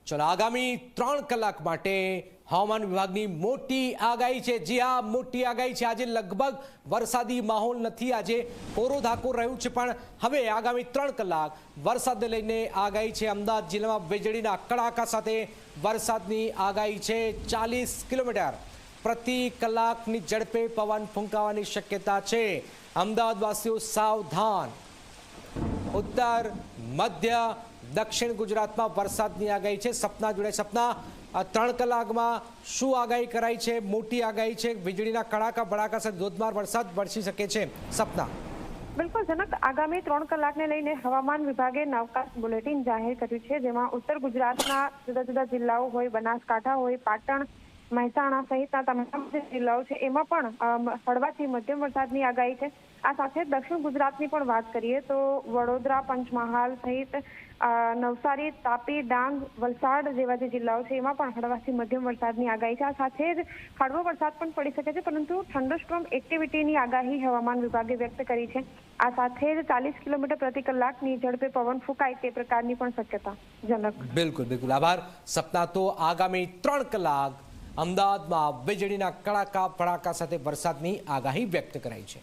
चलो आगामी 3 કલાક માટે હવામાન વિભાગની મોટી આગાહી છે। જી હા, મોટી આગાહી છે। આજે લગભગ વરસાદી માહોલ નથી, આજે કોરો ધાકોર રહ્યું છે, પણ હવે આગામી 3 કલાક વરસાદને લઈને આગાહી છે। અમદાવાદ જિલ્લામાં વીજળીના કડાકા સાથે વરસાદની આગાહી છે। 40 કિલોમીટર પ્રતિ કલાકની ઝડપે પવન ફૂંકાવાની શક્યતા છે। અમદાવાદવાસીઓ સાવધાન। उत्तर मध्य दक्षिण गुजरात में वरसाद की आगाही है। सपना जोड़े सपना 3 कलाक में शू आगाही कराई है? मोटी आगाही है, वीजळीना कड़ाका भड़ाका से धोधमार वरसाद वरसी सके छे। सपना बिल्कुल जनक, आगामी 3 कलाकने लईने हवामान विभागे नवकाश बुलेटिन जाहिर कर्युं छे, जेमां उत्तर गुजरातना जुदा जुदा जिल्लाओ होय, बनासकांठा होय, पाटण, મહેસાણા સહિતના તમામ જે જિલ્લાઓ છે એમાં પણ હળવાથી મધ્યમ વરસાદની આગાહી છે। આ સાથે દક્ષિણ ગુજરાતની પણ વાત કરીએ તો વડોદરા, પંચમહાલ સહિત નવસારી, તાપી, ડાંગ, વલસાડ જેવા જે જિલ્લાઓ છે એમાં પણ હળવાથી મધ્યમ વરસાદની આગાહી છે। આ સાથે જ હળવો વરસાદ પણ પડી શકે છે, પરંતુ થંડરસ્ટોર્મ એક્ટિવિટીની આગાહી હવામાન વિભાગે વ્યક્ત કરી છે। આ સાથે જ 40 કિલોમીટર પ્રતિ કલાકની ઝડપે પવન ફૂંકાય તે પ્રકારની પણ શક્યતા। જનક, બિલકુલ બિલકુલ આભાર સપના। તો આગામી 3 કલાક અમદાવાદમાં વીજળીના કડાકા ભડાકા સાથે વરસાદની આગાહી વ્યક્ત કરાઈ છે।